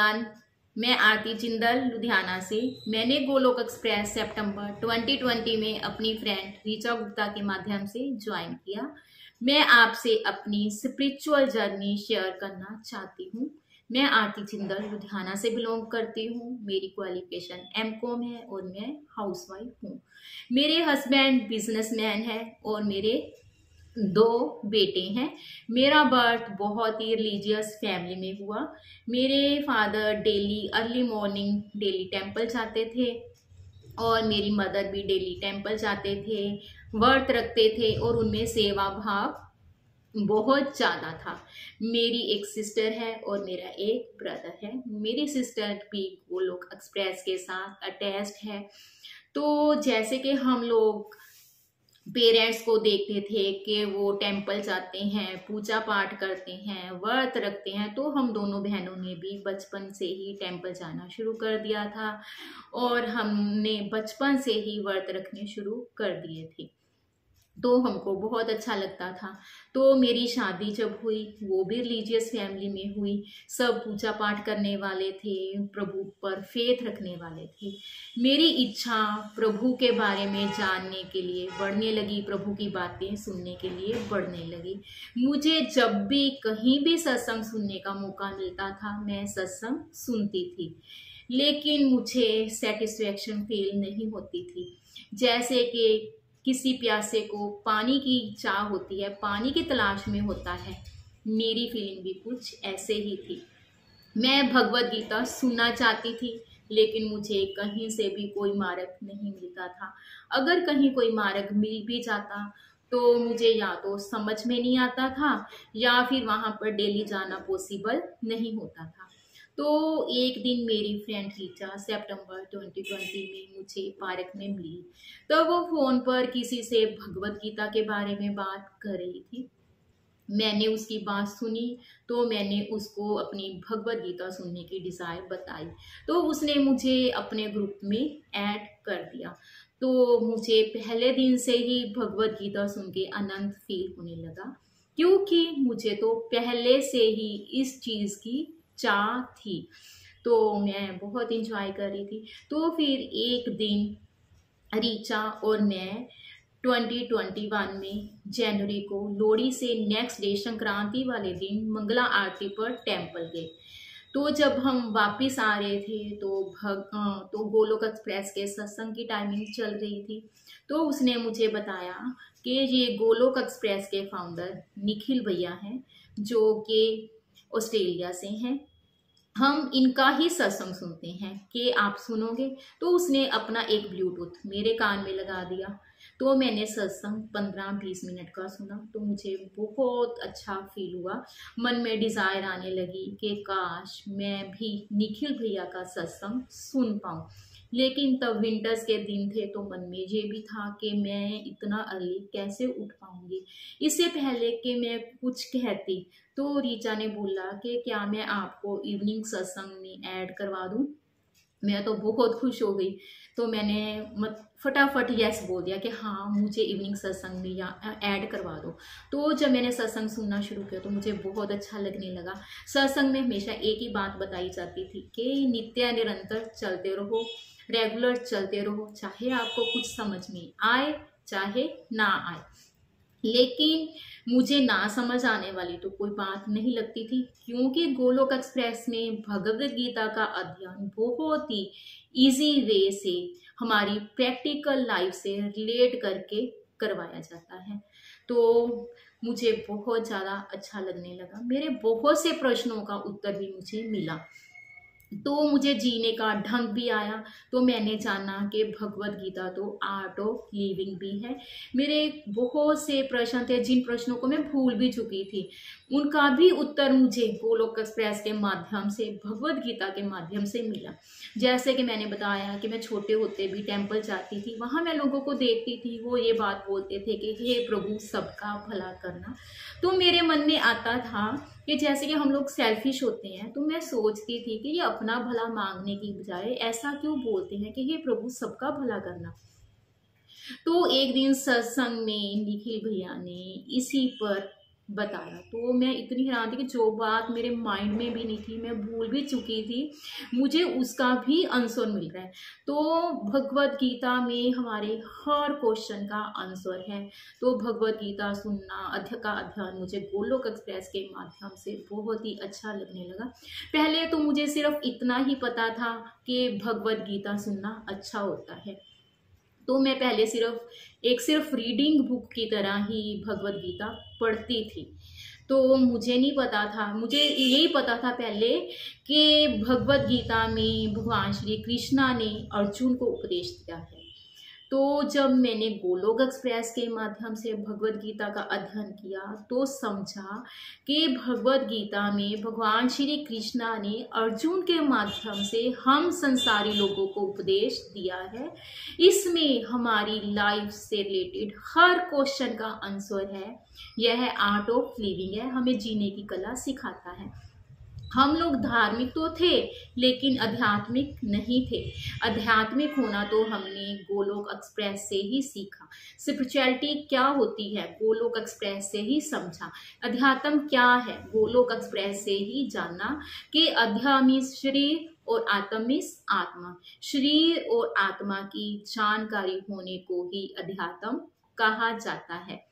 Everyone, मैं आरती जिंदल लुधियाना से। मैंने गोलोक एक्सप्रेस सितंबर 2020 में अपनी फ्रेंड रीचा गुप्ता के माध्यम से ज्वाइन किया। मैं आपसे अपनी स्पिरिचुअल जर्नी शेयर करना चाहती हूँ। मैं आरती जिंदल लुधियाना से बिलोंग करती हूँ। मेरी क्वालिफिकेशन एमकॉम है और मैं हाउसवाइफ हूँ। मेरे हस्बैंड बिजनेसमैन है और मेरे 2 बेटे हैं। मेरा बर्थ बहुत ही रिलीजियस फैमिली में हुआ। मेरे father daily early morning daily temple जाते थे और मेरी मदर भी डेली टेंपल जाते थे, व्रत रखते थे और उनमें सेवा भाव बहुत ज़्यादा था। मेरी एक सिस्टर है और मेरा एक ब्रदर है। मेरी सिस्टर भी गोलोक एक्सप्रेस के साथ अटैच्ड है। तो जैसे कि हम लोग पेरेंट्स को देखते थे कि वो टेंपल जाते हैं, पूजा पाठ करते हैं, व्रत रखते हैं, तो हम दोनों बहनों ने भी बचपन से ही टेंपल जाना शुरू कर दिया था और हमने बचपन से ही व्रत रखने शुरू कर दिए थे। तो हमको बहुत अच्छा लगता था। तो मेरी शादी जब हुई वो भी रिलीजियस फैमिली में हुई। सब पूजा पाठ करने वाले थे, प्रभु पर फेथ रखने वाले थे। मेरी इच्छा प्रभु के बारे में जानने के लिए बढ़ने लगी, प्रभु की बातें सुनने के लिए बढ़ने लगी। मुझे जब भी कहीं भी सत्संग सुनने का मौका मिलता था मैं सत्संग सुनती थी, लेकिन मुझे सेटिस्फेक्शन फील नहीं होती थी। जैसे कि किसी प्यासे को पानी की चाह होती है, पानी की तलाश में होता है, मेरी फीलिंग भी कुछ ऐसे ही थी। मैं भगवत गीता सुनना चाहती थी, लेकिन मुझे कहीं से भी कोई मार्ग नहीं मिलता था। अगर कहीं कोई मार्ग मिल भी जाता तो मुझे या तो समझ में नहीं आता था या फिर वहां पर डेली जाना पॉसिबल नहीं होता था। तो एक दिन मेरी फ्रेंड रीचा सितंबर 2020 में मुझे पार्क में मिली। तो वो फोन पर किसी से भगवत गीता के बारे में बात कर रही थी। मैंने उसकी बात सुनी तो मैंने उसको अपनी भगवत गीता सुनने की डिज़ायर बताई। तो उसने मुझे अपने ग्रुप में ऐड कर दिया। तो मुझे पहले दिन से ही भगवत गीता सुन के आनंद फील होने लगा, क्योंकि मुझे तो पहले से ही इस चीज़ की चाह थी। तो मैं बहुत इंजॉय कर रही थी। तो फिर एक दिन रीचा और मैं 2021 में जनवरी को लोहड़ी से नेक्स्ट डे संक्रांति वाले दिन मंगला आरती पर टेंपल गए। तो जब हम वापस आ रहे थे तो गोलोक एक्सप्रेस के सत्संग की टाइमिंग चल रही थी। तो उसने मुझे बताया कि ये गोलोक एक्सप्रेस के फाउंडर निखिल भैया हैं, जो कि ऑस्ट्रेलिया से हैं। हम इनका ही सत्संग सुनते हैं कि आप सुनोगे। तो उसने अपना एक ब्लूटूथ मेरे कान में लगा दिया। तो मैंने सत्संग 15-20 मिनट का सुना तो मुझे बहुत अच्छा फील हुआ। मन में डिज़ायर आने लगी कि काश मैं भी निखिल भैया का सत्संग सुन पाऊँ। लेकिन तब विंटर्स के दिन थे तो मन में ये भी था कि मैं इतना अर्ली कैसे उठ पाऊंगी। इससे पहले कि मैं कुछ कहती तो रीचा ने बोला कि क्या मैं आपको इवनिंग सत्संग में ऐड करवा दूं। मैं तो बहुत खुश हो गई। तो मैंने फटाफट यस बोल दिया कि हाँ, मुझे इवनिंग सत्संग में या ऐड करवा दो। तो जब मैंने सत्संग सुनना शुरू किया तो मुझे बहुत अच्छा लगने लगा। सत्संग में हमेशा एक ही बात बताई जाती थी कि नित्य निरंतर चलते रहो, रेगुलर चलते रहो, चाहे आपको कुछ समझ में आए चाहे ना आए। लेकिन मुझे ना समझ आने वाली तो कोई बात नहीं लगती थी, क्योंकि गोलोक एक्सप्रेस में भगवद गीता का अध्ययन बहुत ही इजी वे से हमारी प्रैक्टिकल लाइफ से रिलेट करके करवाया जाता है। तो मुझे बहुत ज़्यादा अच्छा लगने लगा। मेरे बहुत से प्रश्नों का उत्तर भी मुझे मिला, तो मुझे जीने का ढंग भी आया। तो मैंने जाना कि भगवत गीता तो आर्ट ऑफ लिविंग भी है। मेरे बहुत से प्रश्न थे जिन प्रश्नों को मैं भूल भी चुकी थी, उनका भी उत्तर मुझे गोलोक एक्सप्रेस के माध्यम से, भगवत गीता के माध्यम से मिला। जैसे कि मैंने बताया कि मैं छोटे होते भी टेंपल जाती थी, वहाँ मैं लोगों को देखती थी, वो ये बात बोलते थे कि हे प्रभु सबका भला करना। तो मेरे मन में आता था कि जैसे कि हम लोग सेल्फिश होते हैं, तो मैं सोचती थी कि ये अपना भला मांगने की बजाय ऐसा क्यों बोलते हैं कि हे प्रभु सबका भला करना। तो एक दिन सत्संग में निखिल भैया ने इसी पर बताया। तो मैं इतनी हैरान थी कि जो बात मेरे माइंड में भी नहीं थी, मैं भूल भी चुकी थी, मुझे उसका भी आंसर मिल रहा है। तो भगवत गीता में हमारे हर क्वेश्चन का आंसर है। तो भगवत गीता सुनना का अध्ययन मुझे गोलोक एक्सप्रेस के माध्यम से बहुत ही अच्छा लगने लगा। पहले तो मुझे सिर्फ इतना ही पता था कि भगवत गीता सुनना अच्छा होता है, तो मैं पहले सिर्फ रीडिंग बुक की तरह ही भगवत गीता पढ़ती थी। तो मुझे नहीं पता था, मुझे यही पता था पहले कि भगवत गीता में भगवान श्री कृष्णा ने अर्जुन को उपदेश दिया है। तो जब मैंने गोलोक एक्सप्रेस के माध्यम से भगवत गीता का अध्ययन किया तो समझा कि भगवत गीता में भगवान श्री कृष्णा ने अर्जुन के माध्यम से हम संसारी लोगों को उपदेश दिया है। इसमें हमारी लाइफ से रिलेटेड हर क्वेश्चन का आंसर है। यह आर्ट ऑफ लिविंग है, हमें जीने की कला सिखाता है। हम लोग धार्मिक तो थे लेकिन आध्यात्मिक नहीं थे। आध्यात्मिक होना तो हमने गोलोक एक्सप्रेस से ही सीखा। स्पिरिचुअलिटी क्या होती है गोलोक एक्सप्रेस से ही समझा। अध्यात्म क्या है गोलोक एक्सप्रेस से ही जाना कि अध्यात्म शरीर और आत्मा आत्मा। शरीर और आत्मा की जानकारी होने को ही अध्यात्म कहा जाता है।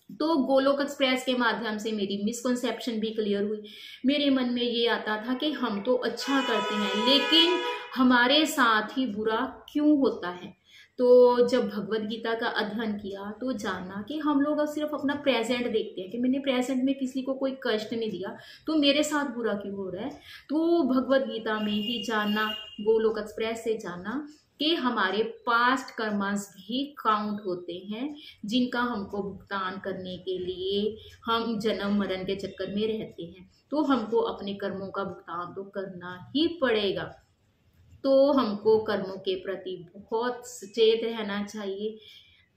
तो गोलोक एक्सप्रेस के माध्यम से मेरी मिसकंसेप्शन भी क्लियर हुई। मेरे मन में ये आता था कि हम तो अच्छा करते हैं लेकिन हमारे साथ ही बुरा क्यों होता है। तो जब भगवत गीता का अध्ययन किया तो जाना कि हम लोग अब सिर्फ अपना प्रेजेंट देखते हैं कि मैंने प्रेजेंट में किसी को कोई कष्ट नहीं दिया तो मेरे साथ बुरा क्यों हो रहा है। तो भगवत गीता में ही जाना, गोलोक एक्सप्रेस से जाना कि हमारे पास्ट कर्मास भी काउंट होते हैं जिनका हमको भुगतान करने के लिए हम जन्म मरण के चक्कर में रहते हैं। तो हमको अपने कर्मों का भुगतान तो करना ही पड़ेगा। तो हमको कर्मों के प्रति बहुत सचेत रहना चाहिए।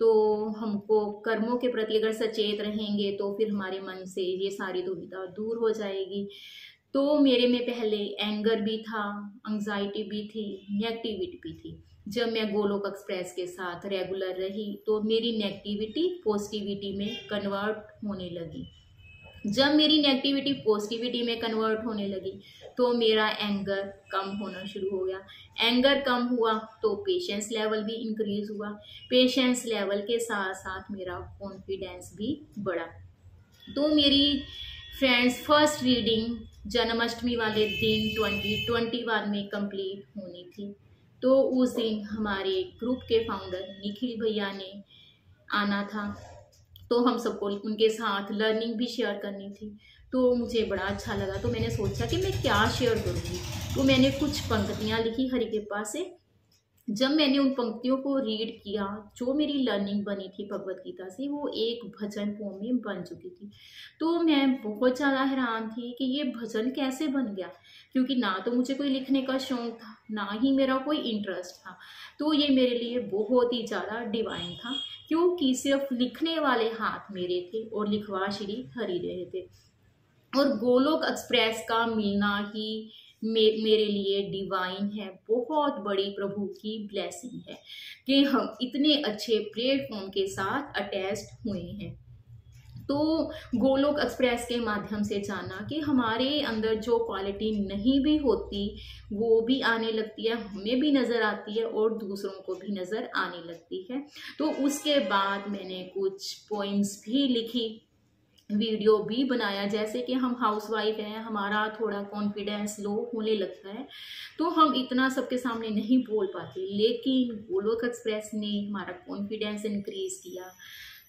तो हमको कर्मों के प्रति अगर सचेत रहेंगे तो फिर हमारे मन से ये सारी दुविधा दूर हो जाएगी। तो मेरे में पहले एंगर भी था, एंजाइटी भी थी, नेगेटिविटी भी थी। जब मैं गोलोक एक्सप्रेस के साथ रेगुलर रही तो मेरी नेगेटिविटी पॉजिटिविटी में कन्वर्ट होने लगी। जब मेरी नेगेटिविटी पॉजिटिविटी में कन्वर्ट होने लगी तो मेरा एंगर कम होना शुरू हो गया। एंगर कम हुआ तो पेशेंस लेवल भी इंक्रीज हुआ। पेशेंस लेवल के साथ साथ मेरा कॉन्फिडेंस भी बढ़ा। तो मेरी फ्रेंड्स फर्स्ट रीडिंग जन्माष्टमी वाले दिन 2021 में कंप्लीट होनी थी। तो उस दिन हमारे ग्रुप के फाउंडर निखिल भैया ने आना था, तो हम सबको उनके साथ लर्निंग भी शेयर करनी थी। तो मुझे बड़ा अच्छा लगा, तो मैंने सोचा कि मैं क्या शेयर करूँगी। तो मैंने कुछ पंक्तियाँ लिखी हरि कृपा से। जब मैंने उन पंक्तियों को रीड किया, जो मेरी लर्निंग बनी थी भगवत गीता से, वो एक भजन फॉर्म में बन चुकी थी। तो मैं बहुत ज़्यादा हैरान थी कि ये भजन कैसे बन गया, क्योंकि ना तो मुझे कोई लिखने का शौक था, ना ही मेरा कोई इंटरेस्ट था। तो ये मेरे लिए बहुत ही ज़्यादा डिवाइन था, क्योंकि सिर्फ लिखने वाले हाथ मेरे थे और लिखवा श्री हरि रहे थे। और गोलोक एक्सप्रेस का मिलना ही मेरे लिए डिवाइन है, बहुत बड़ी प्रभु की ब्लेसिंग है कि हम इतने अच्छे प्लेटफॉर्म के साथ अटैच्ड हुए हैं। तो गोलोक एक्सप्रेस के माध्यम से जाना कि हमारे अंदर जो क्वालिटी नहीं भी होती वो भी आने लगती है, हमें भी नज़र आती है और दूसरों को भी नज़र आने लगती है। तो उसके बाद मैंने कुछ पॉइंट्स भी लिखी, वीडियो भी बनाया। जैसे कि हम हाउसवाइफ हैं, हमारा थोड़ा कॉन्फिडेंस लो होने लगता है तो हम इतना सबके सामने नहीं बोल पाते, लेकिन गोलोक एक्सप्रेस ने हमारा कॉन्फिडेंस इंक्रीज किया।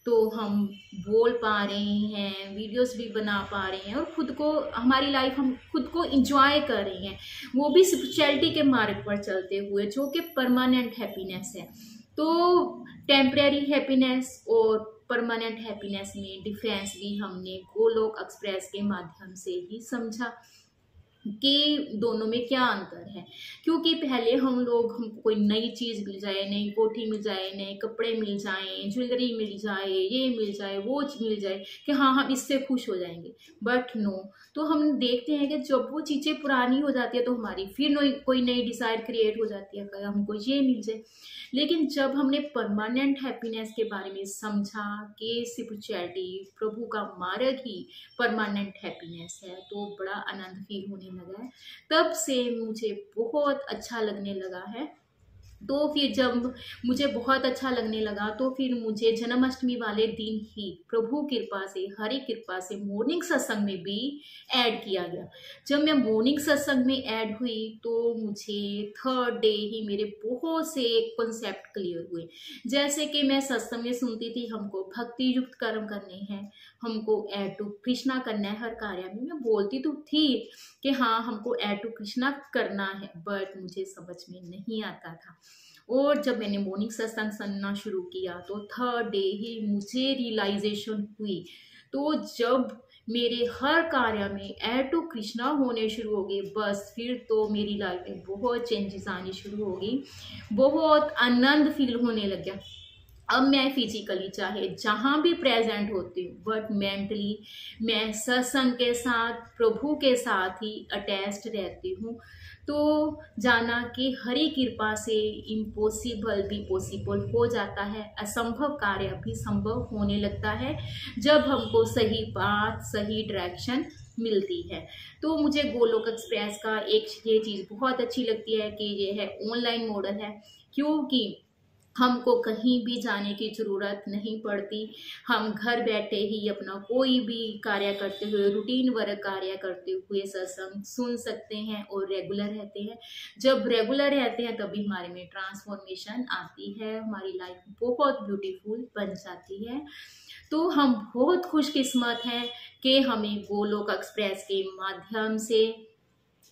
तो हम बोल पा रहे हैं, वीडियोस भी बना पा रहे हैं और खुद को, हमारी लाइफ हम खुद को इंजॉय कर रहे हैं, वो भी स्पिरिचुअलिटी के मार्ग पर चलते हुए, जो कि परमानेंट हैप्पीनेस है। तो टेम्परेरी हैप्पीनेस और परमानेंट हैप्पीनेस में डिफरेंस भी हमने गोलोक एक्सप्रेस के माध्यम से ही समझा कि दोनों में क्या अंतर है। है। क्योंकि पहले हमको कोई नई चीज मिल जाए, नई कोठी मिल जाए, नए कपड़े मिल जाए, ज्वेलरी मिल जाए, ये मिल जाए, वो मिल जाए कि हाँ हम इससे खुश हो जाएंगे। बट नो, तो हम देखते हैं कि जब वो चीजें पुरानी हो जाती है तो हमारी फिर कोई नई डिजायर क्रिएट हो जाती है कि हमको ये मिल जाए। लेकिन जब हमने परमानेंट हैप्पीनेस के बारे में समझा कि स्पिरिचुअलिटी, प्रभु का मार्ग ही परमानेंट हैप्पीनेस है, तो बड़ा आनंद फील होने लगा है। तब से मुझे बहुत अच्छा लगने लगा है। तो फिर जब मुझे बहुत अच्छा लगने लगा तो फिर मुझे जन्माष्टमी वाले दिन ही प्रभु कृपा से, हरि कृपा से मॉर्निंग सत्संग में भी ऐड किया गया। जब मैं मॉर्निंग सत्संग में ऐड हुई तो मुझे थर्ड डे ही मेरे बहुत से कॉन्सेप्ट क्लियर हुए। जैसे कि मैं सत्संग में सुनती थी हमको भक्ति युक्त कर्म करने हैं, हमको ऐड टू कृष्णा करना है हर कार्य में। मैं बोलती तो थी कि हाँ हमको ऐड टू कृष्णा करना है, बट मुझे समझ में नहीं आता था। और जब मैंने मॉर्निंग सत्संग सुनना शुरू किया तो थर्ड डे ही मुझे रियलाइजेशन हुई। तो जब मेरे हर कार्य में ऐड टू कृष्णा होने शुरू हो गए, बस फिर तो मेरी लाइफ में बहुत चेंजेस आनी शुरू हो गई, बहुत आनंद फील होने लग गया। अब मैं फिजिकली चाहे जहाँ भी प्रेजेंट होती हूँ, बट मेंटली मैं सत्संग के साथ, प्रभु के साथ ही अटैच्ड रहती हूँ। तो जाना कि हरि कृपा से इम्पॉसिबल भी पॉसिबल हो जाता है, असंभव कार्य भी संभव होने लगता है जब हमको सही बात, सही डायरेक्शन मिलती है। तो मुझे गोलोक एक्सप्रेस का एक ये चीज़ बहुत अच्छी लगती है कि ये है ऑनलाइन मॉडल है, क्योंकि हमको कहीं भी जाने की ज़रूरत नहीं पड़ती। हम घर बैठे ही अपना कोई भी कार्य करते हुए, रूटीन वर्क कार्य करते हुए सत्संग सुन सकते हैं और रेगुलर रहते हैं। जब रेगुलर रहते हैं तभी हमारे में ट्रांसफॉर्मेशन आती है, हमारी लाइफ बहुत ब्यूटीफुल बन जाती है। तो हम बहुत खुशकिस्मत हैं कि हमें गोलोक एक्सप्रेस के माध्यम से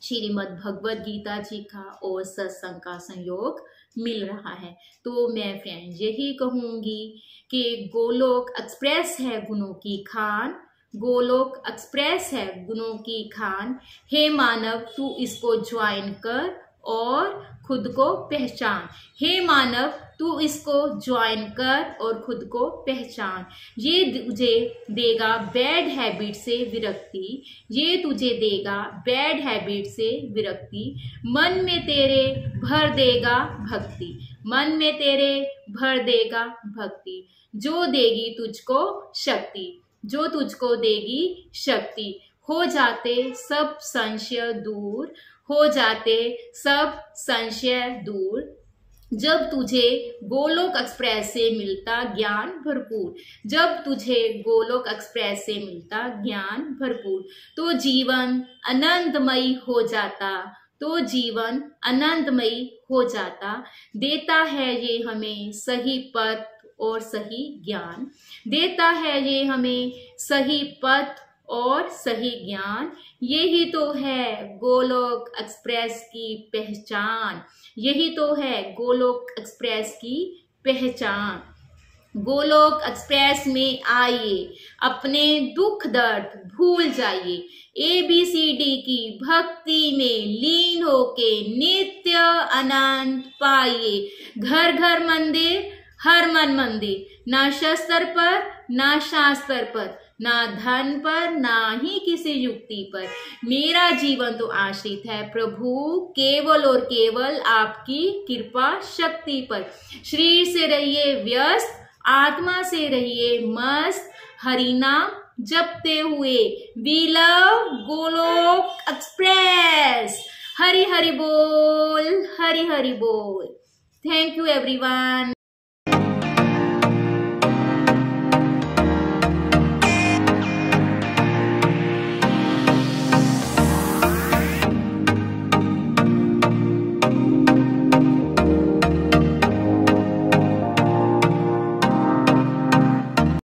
श्रीमद् भगवद गीता जी का और सत्संग का संयोग मिल रहा है। तो मैं फ्रेंड यही कहूँगी कि गोलोक एक्सप्रेस है गुणों की खान, गोलोक एक्सप्रेस है गुणों की खान। हे मानव तू इसको ज्वाइन कर और खुद को पहचान। हे मानव तू इसको ज्वाइन कर और खुद को पहचान। ये तुझे देगा बैड हैबिट से विरक्ति, ये तुझे देगा बैड हैबिट से विरक्ति। मन में तेरे भर देगा भक्ति, मन में तेरे भर देगा भक्ति। जो देगी तुझको शक्ति, जो तुझको देगी शक्ति। हो जाते सब संशय दूर, हो जाते सब संशय दूर। जब तुझे गोलोक एक्सप्रेस से मिलता ज्ञान भरपूर, जब तुझे गोलोक एक्सप्रेस से मिलता ज्ञान भरपूर, तो जीवन आनंदमयी हो जाता, तो जीवन आनंदमयी हो जाता। देता है ये हमें सही पथ और सही ज्ञान, देता है ये हमें सही पथ और सही ज्ञान। यही तो है गोलोक एक्सप्रेस की पहचान, यही तो है गोलोक एक्सप्रेस की पहचान। गोलोक एक्सप्रेस में आइए, अपने दुख दर्द भूल जाइए, ABCD की भक्ति में लीन होके नित्य आनंद पाइए। घर घर मंदिर, हर मन मंदिर, ना शस्त्र पर ना शास्त्र पर, ना धन पर ना ही किसी युक्ति पर। मेरा जीवन तो आश्रित है प्रभु केवल और केवल आपकी कृपा शक्ति पर। शरीर से रहिए व्यस्त, आत्मा से रहिए मस्त, हरि नाम जपते हुए। We love Golok express. Hari Hari बोल, हरि हरि बोल। Thank you everyone.